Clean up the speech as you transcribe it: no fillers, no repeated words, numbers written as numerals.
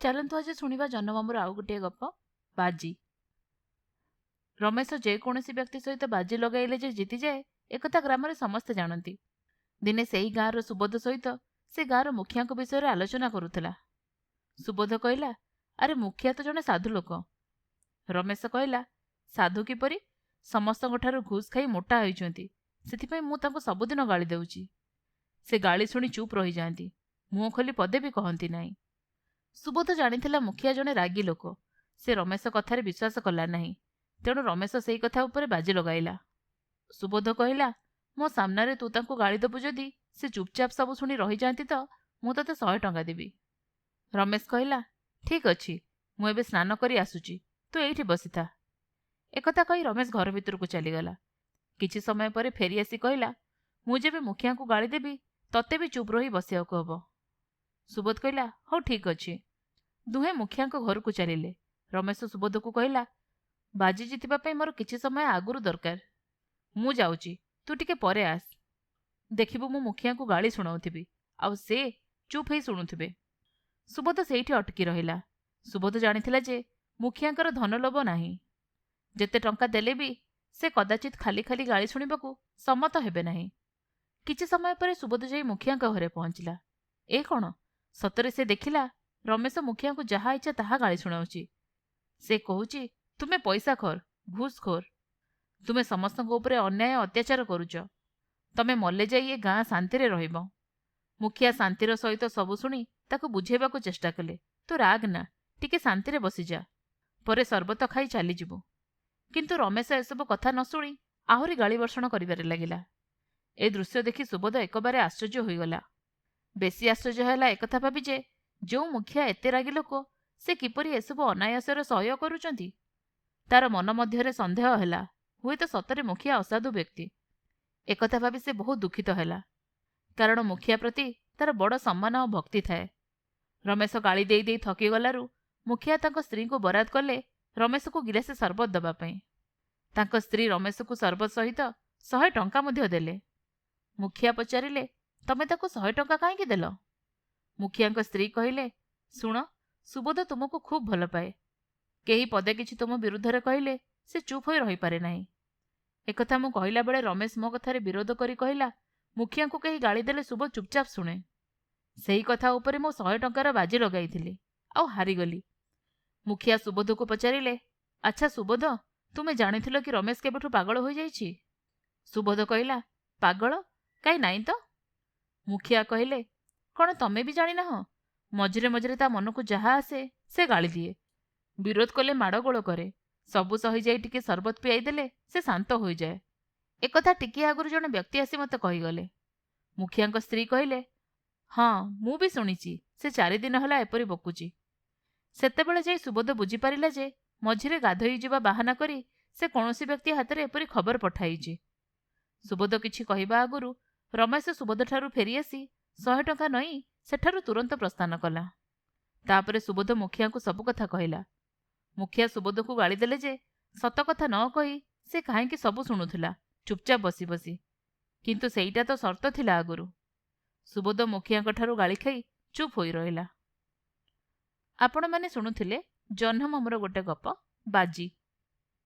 ଚାଲନ୍ତୁ ଆଜି ଶୁଣିବା ଜହ୍ନମାମୁଁର ଆଉ ଗୋଟିଏ ଗପ, ବାଜି। ରମେଶ ଯେକୌଣସି ବ୍ୟକ୍ତି ସହିତ ବାଜି ଲଗାଇଲେ ଯେ ଜିତିଯାଏ, ଏକଥା ଗ୍ରାମରେ ସମସ୍ତେ ଜାଣନ୍ତି। ଦିନେ ସେଇ ଗାଁର ସୁବୋଧ ସହିତ ସେ ଗାଁର ମୁଖିଆଙ୍କ ବିଷୟରେ ଆଲୋଚନା କରୁଥିଲା। ସୁବୋଧ କହିଲା, ଆରେ ମୁଖିଆ ତ ଜଣେ ସାଧୁ ଲୋକ। ରମେଶ କହିଲା, ସାଧୁ କିପରି? ସମସ୍ତଙ୍କଠାରୁ ଘୁଷ ଖାଇ ମୋଟା ହୋଇଛନ୍ତି, ସେଥିପାଇଁ ମୁଁ ତାଙ୍କୁ ସବୁଦିନ ଗାଳି ଦେଉଛି। ସେ ଗାଳି ଶୁଣି ଚୁପ୍ ରହିଯାଆନ୍ତି, ମୁହଁ ଖୋଲି ପଦେ ବି କହନ୍ତି ନାହିଁ। ସୁବୋଧ ଜାଣିଥିଲା ମୁଖିଆ ଜଣେ ରାଗି ଲୋକ। ସେ ରମେଶ କଥାରେ ବିଶ୍ୱାସ କଲା ନାହିଁ, ତେଣୁ ରମେଶ ସେଇ କଥା ଉପରେ ବାଜି ଲଗାଇଲା। ସୁବୋଧ କହିଲା, ମୋ ସାମ୍ନାରେ ତୁ ତାଙ୍କୁ ଗାଳି ଦେବୁ ଯଦି ସେ ଚୁପଚାପ ସବୁ ଶୁଣି ରହିଯାଆନ୍ତି ତ ମୁଁ ତୋତେ 100 ଟଙ୍କା ଦେବି। ରମେଶ କହିଲା, ଠିକ୍ ଅଛି, ମୁଁ ଏବେ ସ୍ନାନ କରି ଆସୁଛି, ତୁ ଏଇଠି ବସିଥା। ଏକଥା କହି ରମେଶ ଘର ଭିତରକୁ ଚାଲିଗଲା। କିଛି ସମୟ ପରେ ଫେରିଆସି କହିଲା, ମୁଁ ଯେବେ ମୁଖିଆଙ୍କୁ ଗାଳି ଦେବି ତତେ ବି ଚୁପ୍ ରହି ବସିବାକୁ ହବ। ସୁବୋଧ କହିଲା, ହଉ ଠିକ୍ ଅଛି। ଦୁହେଁ ମୁଖିଆଙ୍କ ଘରକୁ ଚାଲିଲେ। ରମେଶ ସୁବୋଧକୁ କହିଲା, ବାଜି ଜିତିବା ପାଇଁ ମୋର କିଛି ସମୟ ଆଗରୁ ଦରକାର। ମୁଁ ଯାଉଛି, ତୁ ଟିକେ ପରେ ଆସ। ଦେଖିବୁ ମୁଁ ମୁଖିଆଙ୍କୁ ଗାଳି ଶୁଣାଉଥିବି, ଆଉ ସେ ଚୁପ୍ ହେଇ ଶୁଣୁଥିବେ। ସୁବୋଧ ସେଇଠି ଅଟକି ରହିଲା। ସୁବୋଧ ଜାଣିଥିଲା ଯେ ମୁଖିଆଙ୍କର ଧନଲୋଭ ନାହିଁ। ଯେତେ ଟଙ୍କା ଦେଲେ ବି ସେ କଦାଚିତ୍ ଖାଲି ଖାଲି ଗାଳି ଶୁଣିବାକୁ ସମ୍ମତ ହେବେ ନାହିଁ। କିଛି ସମୟ ପରେ ସୁବୋଧ ଯାଇ ମୁଖିଆଙ୍କ ଘରେ ପହଞ୍ଚିଲା। ଏ କ'ଣ? ସତରେ ସେ ଦେଖିଲା ରମେଶ ମୁଖିଆଙ୍କୁ ଯାହା ଇଚ୍ଛା ତାହା ଗାଳି ଶୁଣାଉଛି। ସେ କହୁଛି, ତୁମେ ପଇସାଖୋର, ଘୁଷଖୋର। ତୁମେ ସମସ୍ତଙ୍କ ଉପରେ ଅନ୍ୟାୟ ଅତ୍ୟାଚାର କରୁଛ। ତମେ ମଲେ ଯାଇ ଏ ଗାଁ ଶାନ୍ତିରେ ରହିବ। ମୁଖିଆ ଶାନ୍ତିର ସହିତ ସବୁ ଶୁଣି ତାକୁ ବୁଝେଇବାକୁ ଚେଷ୍ଟା କଲେ, ତୁ ରାଗ ନା, ଟିକେ ଶାନ୍ତିରେ ବସିଯା, ପରେ ସର୍ବତ ଖାଇ ଚାଲିଯିବୁ। କିନ୍ତୁ ରମେଶ ଏସବୁ କଥା ନ ଶୁଣି ଆହୁରି ଗାଳି ବର୍ଷଣ କରିବାରେ ଲାଗିଲା। ଏ ଦୃଶ୍ୟ ଦେଖି ସୁବୋଧ ଏକବାରେ ଆଶ୍ଚର୍ଯ୍ୟ ହୋଇଗଲା। ବେଶୀ ଆଶ୍ଚର୍ଯ୍ୟ ହେଲା ଏକଥା ଭାବି ଯେ ଯେଉଁ ମୁଖିଆ ଏତେ ରାଗି ଲୋକ, ସେ କିପରି ଏସବୁ ଅନାୟାସରେ ସହ୍ୟ କରୁଛନ୍ତି। ତାର ମନ ମଧ୍ୟରେ ସନ୍ଦେହ ହେଲା, ହୁଏତ ସତରେ ମୁଖିଆ ଅସାଧୁ ବ୍ୟକ୍ତି। ଏକଥା ଭାବି ସେ ବହୁତ ଦୁଃଖିତ ହେଲା, କାରଣ ମୁଖିଆ ପ୍ରତି ତାର ବଡ଼ ସମ୍ମାନ ଓ ଭକ୍ତି ଥାଏ। ରମେଶ ଗାଳି ଦେଇ ଦେଇ ଥକିଗଲାରୁ ମୁଖିଆ ତାଙ୍କ ସ୍ତ୍ରୀଙ୍କୁ ବରାଦ କଲେ ରମେଶକୁ ଗିଲାସେ ସରବତ ଦେବା ପାଇଁ। ତାଙ୍କ ସ୍ତ୍ରୀ ରମେଶକୁ ସରବତ ସହିତ 100 ଟଙ୍କା ମଧ୍ୟ ଦେଲେ। ମୁଖିଆ ପଚାରିଲେ, ତମେ ତାକୁ 100 ଟଙ୍କା କାହିଁକି ଦେଲ? ମୁଖିଆଙ୍କ ସ୍ତ୍ରୀ କହିଲେ, ଶୁଣ, ସୁବୋଧ ତୁମକୁ ଖୁବ୍ ଭଲ ପାଏ। କେହି ପଦେ କିଛି ତୁମ ବିରୁଦ୍ଧରେ କହିଲେ ସେ ଚୁପ୍ ହୋଇ ରହିପାରେ ନାହିଁ। ଏକଥା ମୁଁ କହିଲା ବେଳେ ରମେଶ ମୋ କଥାରେ ବିରୋଧ କରି କହିଲା, ମୁଖିଆଙ୍କୁ କେହି ଗାଳି ଦେଲେ ସୁବୋଧ ଚୁପଚାପ ଶୁଣେ। ସେହି କଥା ଉପରେ ମୁଁ 100 ଟଙ୍କାର ବାଜି ଲଗାଇଥିଲି, ଆଉ ହାରିଗଲି। ମୁଖିଆ ସୁବୋଧକୁ ପଚାରିଲେ, ଆଚ୍ଛା ସୁବୋଧ, ତୁମେ ଜାଣିଥିଲ କି ରମେଶ କେବେଠୁ ପାଗଳ ହୋଇଯାଇଛି? ସୁବୋଧ କହିଲା, ପାଗଳ? କାହିଁ ନାଇଁ ତ। ମୁଖିଆ କହିଲେ, କ'ଣ ତମେ ବି ଜାଣିନାହଁ? ମଝିରେ ମଝିରେ ତା ମନକୁ ଯାହା ଆସେ ସେ ଗାଳି ଦିଏ। ବିରୋଧ କଲେ ମାଡ଼ଗୋଳ କରେ। ସବୁ ସହିଯାଇ ଟିକେ ସରବତ ପିଆଇ ଦେଲେ ସେ ଶାନ୍ତ ହୋଇଯାଏ। ଏକଥା ଟିକିଏ ଆଗରୁ ଜଣେ ବ୍ୟକ୍ତି ଆସି ମୋତେ କହିଗଲେ। ମୁଖିଆଙ୍କ ସ୍ତ୍ରୀ କହିଲେ, ହଁ, ମୁଁ ବି ଶୁଣିଛି ସେ 4 ଦିନ ହେଲା ଏପରି ବକୁଛି। ସେତେବେଳେ ଯାଇ ସୁବୋଧ ବୁଝିପାରିଲା ଯେ ମଝିରେ ଗାଧୋଇ ଯିବା ବାହାନା କରି ସେ କୌଣସି ବ୍ୟକ୍ତି ହାତରେ ଏପରି ଖବର ପଠାଇଛି। ସୁବୋଧ କିଛି କହିବା ଆଗରୁ ରମେଶ ସୁବୋଧଠାରୁ ଫେରିଆସି 100 ଟଙ୍କା ନେଇ ସେଠାରୁ ତୁରନ୍ତ ପ୍ରସ୍ଥାନ କଲା। ତାପରେ ସୁବୋଧ ମୁଖିଆଙ୍କୁ ସବୁ କଥା କହିଲା। ମୁଖିଆ ସୁବୋଧକୁ ଗାଳି ଦେଲେ ଯେ ସତ କଥା ନ କହି ସେ କାହିଁକି ସବୁ ଶୁଣୁଥିଲା ଚୁପଚାପ ବସି ବସି, କିନ୍ତୁ ସେଇଟା ତ ସର୍ତ୍ତ ଥିଲା ଆଗରୁ। ସୁବୋଧ ମୁଖିଆଙ୍କଠାରୁ ଗାଳି ଖାଇ ଚୁପ୍ ହୋଇ ରହିଲା। ଆପଣମାନେ ଶୁଣୁଥିଲେ ଜହ୍ନମାମୁଁର ଗୋଟେ ଗପ, ବାଜି।